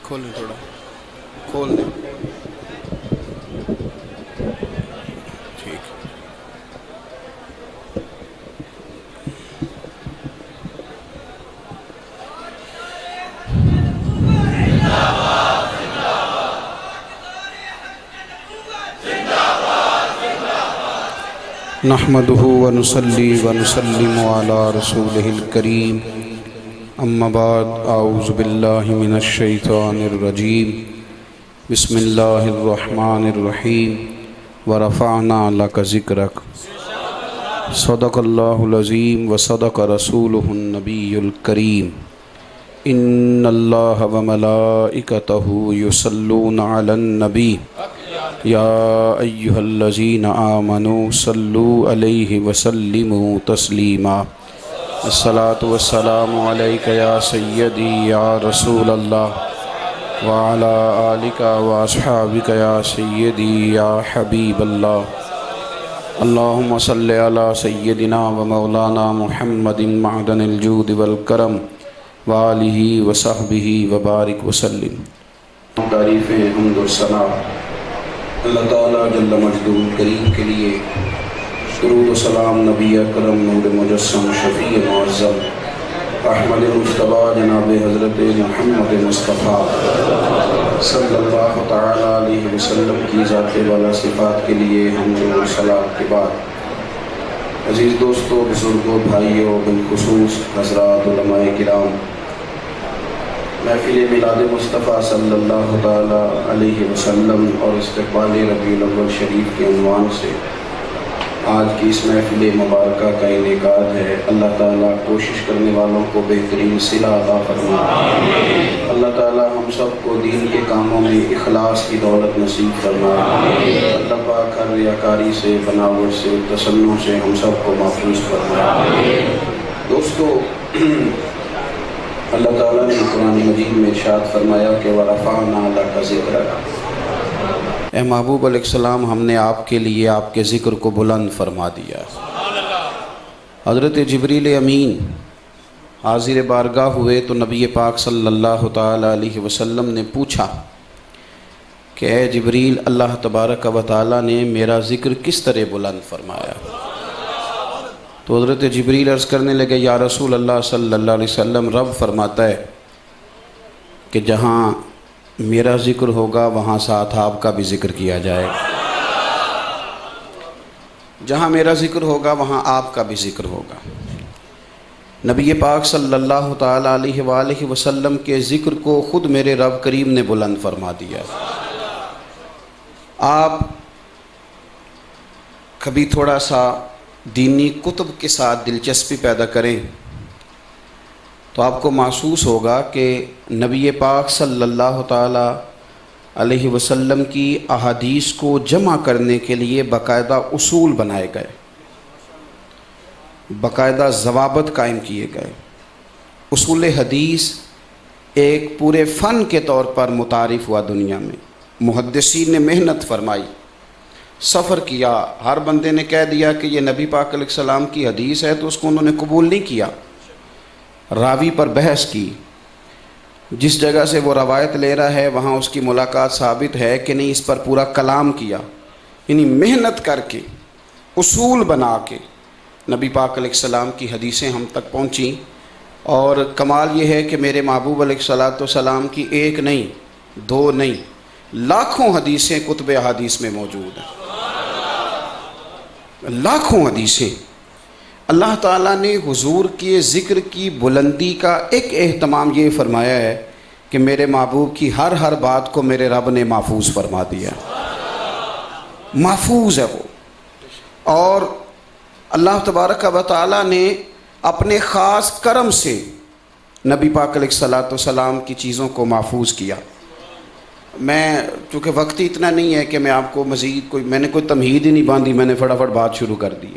کھول دیں تھوڑا، کھول دیں. ٹھیک. نحمده ونصلي ونسلم على رسوله الكريم. اما بعد، اعوذ باللہ من الشیطان الرجیم. بسم اللہ الرحمن الرحیم. ورفعنا لک ذکرک. صدق اللہ العظیم وصدق رسولہ النبی الکریم. ان اللہ وملائکتہ یصلون علی النبی یا ایہا الذین آمنوا صلوا علیہ وسلموا تسلیما. الصلاة والسلام علیک یا سیدی یا رسول اللہ وعلی آلک واصحابک یا سیدی یا حبیب اللہ. اللہم صلی علی سیدنا و مولانا محمد معدن الجود والکرم وآلہ وصحبہ وبارک وسلم. تعریف حمد و ثنا اللہ تعالیٰ جل مجدہ کریم کے لیے. درود و سلام نبی اکرم نور مجسم شفیع معظم احمد مجتبیٰ جناب حضرت محمد مصطفیٰ صلی اللہ تعالیٰ علیہ وسلم کی ذات والا صفات کے لیے حمد و صلاۃ کے بعد، عزیز دوستوں، بزرگوں، بھائیوں، بالخصوص حضرات علماء کرام، محفل میلاد مصطفیٰ صلی اللہ تعالیٰ علیہ وسلم اور استقبال ربیع الاول شریف کے عنوان سے آج کی اس محفل مبارکہ کا انعقاد ہے. اللہ تعالیٰ کوشش کرنے والوں کو بہترین صلہ عطا فرمائے. اللہ تعالیٰ ہم سب کو دین کے کاموں میں اخلاص کی دولت نصیب فرمائے. اللہ پاک ہر ریاکاری سے، بناوٹ سے، تصنع سے ہم سب کو محفوظ فرمائے. دوستو، اللہ تعالیٰ نے قرآن مجید میں ارشاد فرمایا کہ وَرَفَعْنَا لَكَ ذِكْرَكَ. اے محبوب علیہ السلام، ہم نے آپ کے لیے آپ کے ذکر کو بلند فرما دیا. حضرت جبریل امین حاضر بارگاہ ہوئے تو نبی پاک صلی اللہ تعالیٰ علیہ وسلم نے پوچھا کہ اے جبریل، اللہ تبارک و تعالیٰ نے میرا ذکر کس طرح بلند فرمایا؟ تو حضرت جبریل عرض کرنے لگے، یا رسول اللہ صلی اللہ علیہ وسلم، رب فرماتا ہے کہ جہاں میرا ذکر ہوگا وہاں ساتھ آپ کا بھی ذکر کیا جائے. جہاں میرا ذکر ہوگا وہاں آپ کا بھی ذکر ہوگا. نبی پاک صلی اللہ تعالیٰ علیہ وآلہ وسلم کے ذکر کو خود میرے رب کریم نے بلند فرما دیا. آپ کبھی تھوڑا سا دینی کتب کے ساتھ دلچسپی پیدا کریں تو آپ کو محسوس ہوگا کہ نبی پاک صلی اللہ تعالیٰ علیہ وسلم کی احادیث کو جمع کرنے کے لیے باقاعدہ اصول بنائے گئے، باقاعدہ ضوابط قائم کیے گئے. اصول حدیث ایک پورے فن کے طور پر متعارف ہوا دنیا میں. محدثین نے محنت فرمائی، سفر کیا. ہر بندے نے کہہ دیا کہ یہ نبی پاک علیہ السلام کی حدیث ہے تو اس کو انہوں نے قبول نہیں کیا. راوی پر بحث کی، جس جگہ سے وہ روایت لے رہا ہے وہاں اس کی ملاقات ثابت ہے کہ نہیں، اس پر پورا کلام کیا. یعنی محنت کر کے اصول بنا کے نبی پاک علیہ السلام کی حدیثیں ہم تک پہنچیں. اور کمال یہ ہے کہ میرے محبوب علیہ السلام کی ایک نہیں، دو نہیں، لاکھوں حدیثیں کتب احادیث میں موجود ہیں. لاکھوں حدیثیں. اللہ تعالیٰ نے حضور کے ذکر کی بلندی کا ایک اہتمام یہ فرمایا ہے کہ میرے محبوب کی ہر بات کو میرے رب نے محفوظ فرما دیا. محفوظ ہے وہ. اور اللہ تبارک و تعالیٰ نے اپنے خاص کرم سے نبی پاک علیہ السلام کی چیزوں کو محفوظ کیا. میں چونکہ وقت ہی اتنا نہیں ہے کہ میں آپ کو مزید میں نے کوئی تمہید ہی نہیں باندھی، میں نے فٹافٹ بات شروع کر دی.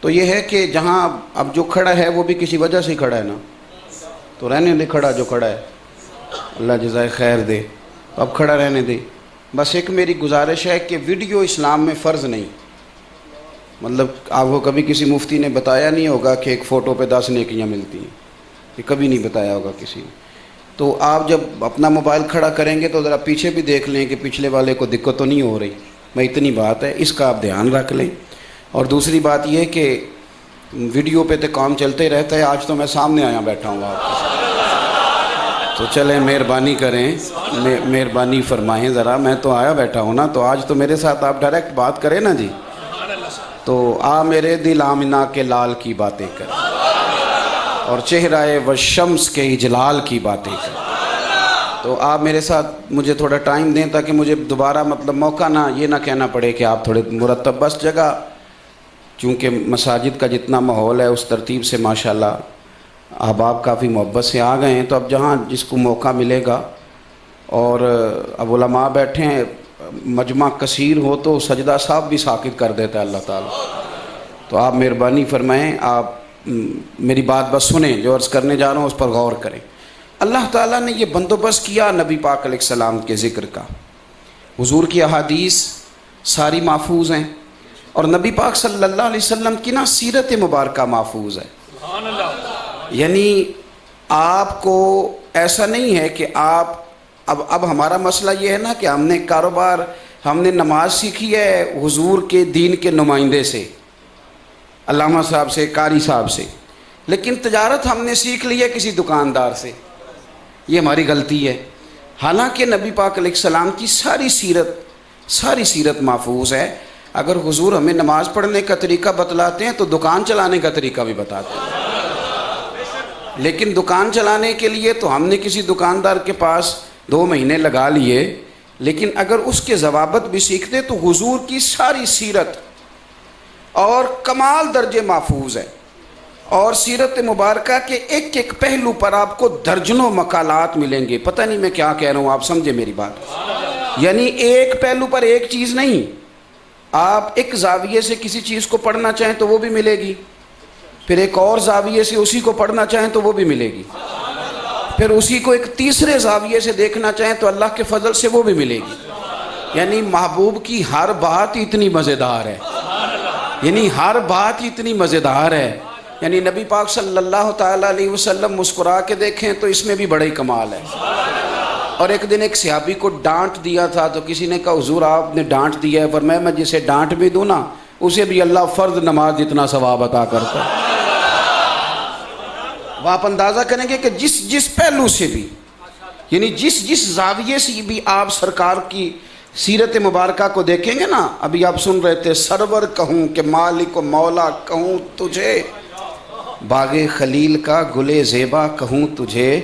تو یہ ہے کہ جہاں اب جو کھڑا ہے وہ بھی کسی وجہ سے کھڑا ہے نا، تو رہنے دے کھڑا جو کھڑا ہے، اللہ جزائے خیر دے، اب کھڑا رہنے دے. بس ایک میری گزارش ہے کہ ویڈیو اسلام میں فرض نہیں. مطلب آپ کو کبھی کسی مفتی نے بتایا نہیں ہوگا کہ ایک فوٹو پہ 10 نیکیاں ملتی ہیں، یہ کبھی نہیں بتایا ہوگا کسی نے. تو آپ جب اپنا موبائل کھڑا کریں گے تو ذرا پیچھے بھی دیکھ لیں کہ پچھلے والے کو دقت تو نہیں ہو رہی. میں اتنی بات ہے، اس کا آپ دھیان رکھ لیں. اور دوسری بات یہ کہ ویڈیو پہ تو کام چلتے رہتا ہے. آج تو میں سامنے آیا بیٹھا ہوں آپ کے ساتھ، تو چلیں مہربانی کریں، مہربانی فرمائیں ذرا. میں تو آیا بیٹھا ہوں نا، تو آج تو میرے ساتھ آپ ڈائریکٹ بات کریں نا جی. تو میرے دل آمنہ کے لال کی باتیں کریں اور چہرہ و شمس کے اجلال کی باتیں کریں. تو آپ میرے ساتھ مجھے تھوڑا ٹائم دیں تاکہ مجھے دوبارہ موقع نہ یہ نہ کہنا پڑے کہ آپ تھوڑے مرتب. بس جگہ چونکہ مساجد کا جتنا ماحول ہے اس ترتیب سے ماشاءاللہ احباب کافی محبت سے آ گئے ہیں. تو اب جہاں جس کو موقع ملے گا، اور اب علماء بیٹھے ہیں، مجمع کثیر ہو تو سجدہ صاحب بھی ساکت کر دیتا ہے اللہ تعالیٰ. تو آپ مہربانی فرمائیں، آپ میری بات بس سنیں، جو عرض کرنے جا رہا ہوں اس پر غور کریں. اللہ تعالیٰ نے یہ بندوبست کیا نبی پاک علیہ السلام کے ذکر کا. حضور کی احادیث ساری محفوظ ہیں، اور نبی پاک صلی اللہ علیہ وسلم کی نا سیرت مبارکہ محفوظ ہے. یعنی آپ کو ایسا نہیں ہے کہ آپ اب ہمارا مسئلہ یہ ہے نا کہ ہم نے کاروبار، ہم نے نماز سیکھی ہے حضور کے دین کے نمائندے سے، علامہ صاحب سے، قاری صاحب سے، لیکن تجارت ہم نے سیکھ لی ہے کسی دکاندار سے. یہ ہماری غلطی ہے. حالانکہ نبی پاک علیہ السلام کی ساری سیرت محفوظ ہے. اگر حضور ہمیں نماز پڑھنے کا طریقہ بتلاتے ہیں تو دکان چلانے کا طریقہ بھی بتاتے ہیں. لیکن دکان چلانے کے لیے تو ہم نے کسی دکاندار کے پاس 2 مہینے لگا لیے، لیکن اگر اس کے ضوابط بھی سیکھتے تو حضور کی ساری سیرت اور کمال درجے محفوظ ہے. اور سیرت مبارکہ کے ایک ایک پہلو پر آپ کو درجنوں مقالات ملیں گے. پتہ نہیں میں کیا کہہ رہا ہوں، آپ سمجھے میری بات. یعنی ایک پہلو پر ایک چیز نہیں، آپ ایک زاویے سے کسی چیز کو پڑھنا چاہیں تو وہ بھی ملے گی، پھر ایک اور زاویے سے اسی کو پڑھنا چاہیں تو وہ بھی ملے گی، پھر اسی کو ایک تیسرے زاویے سے دیکھنا چاہیں تو اللہ کے فضل سے وہ بھی ملے گی. یعنی محبوب کی ہر بات اتنی مزیدار ہے، یعنی ہر بات اتنی مزیدار ہے. یعنی نبی پاک صلی اللہ تعالیٰ علیہ وسلم مسکرا کے دیکھیں تو اس میں بھی بڑا ہی کمال ہے. اور ایک دن ایک صحابی کو ڈانٹ دیا تھا تو کسی نے کہا حضور آپ نے ڈانٹ دیا ہے، پر میں جسے ڈانٹ بھی دوں نا اسے بھی اللہ فرض نماز جتنا ثواب عطا کرتا ہے. وہ آپ اندازہ کریں گے کہ جس پہلو سے بھی، یعنی جس زاویے سے بھی آپ سرکار کی سیرت مبارکہ کو دیکھیں گے نا. ابھی آپ سن رہے تھے، سرور کہوں کہ مالک و مولا کہوں تجھے، باغ خلیل کا گلے زیبا کہوں تجھے.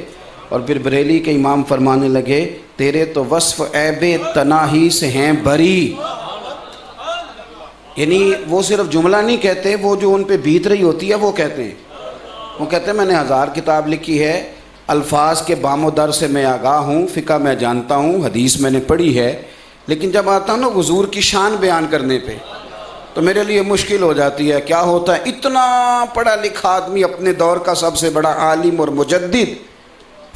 اور پھر بریلی کے امام فرمانے لگے، تیرے تو وصف عیب تناہی سے ہیں بری. یعنی وہ صرف جملہ نہیں کہتے، وہ جو ان پہ بیت رہی ہوتی ہے وہ کہتے ہیں. وہ کہتے ہیں میں نے 1000 کتاب لکھی ہے، الفاظ کے بام و در سے میں آگاہ ہوں، فقہ میں جانتا ہوں، حدیث میں نے پڑھی ہے، لیکن جب آتا ہوں نا حضور کی شان بیان کرنے پہ تو میرے لیے مشکل ہو جاتی ہے. کیا ہوتا ہے، اتنا پڑھا لکھا آدمی، اپنے دور کا سب سے بڑا عالم اور مجدد،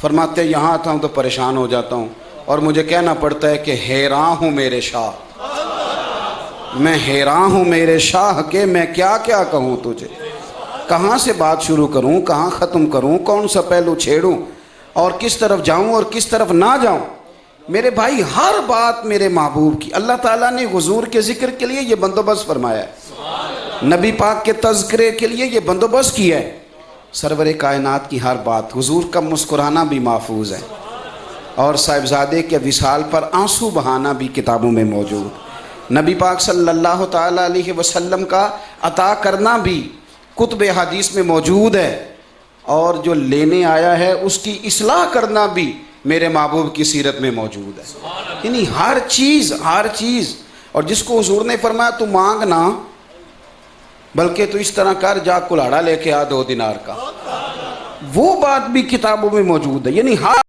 فرماتے ہیں یہاں آتا ہوں تو پریشان ہو جاتا ہوں اور مجھے کہنا پڑتا ہے کہ حیران ہوں میرے شاہ، میں حیران ہوں میرے شاہ کہ میں کیا کیا کہوں تجھے، کہاں سے بات شروع کروں، کہاں ختم کروں، کون سا پہلو چھیڑوں، اور کس طرف جاؤں اور کس طرف نہ جاؤں. میرے بھائی ہر بات میرے محبوب کی. اللہ تعالیٰ نے حضور کے ذکر کے لیے یہ بندوبست فرمایا ہے، نبی پاک کے تذکرے کے لیے یہ بندوبست کیا ہے. سرور کائنات کی ہر بات، حضور کا مسکرانا بھی محفوظ ہے، اور صاحبزادے کے وصال پر آنسو بہانا بھی کتابوں میں موجود. نبی پاک صلی اللہ تعالیٰ علیہ وسلم کا عطا کرنا بھی کتب حدیث میں موجود ہے، اور جو لینے آیا ہے اس کی اصلاح کرنا بھی میرے محبوب کی سیرت میں موجود ہے. یعنی ہر چیز. اور جس کو حضور نے فرمایا تو مانگ نہ، بلکہ تو اس طرح کر، جا کلاڑا لے کے آ 2 دینار کا، وہ بات بھی کتابوں میں موجود ہے. یعنی ہر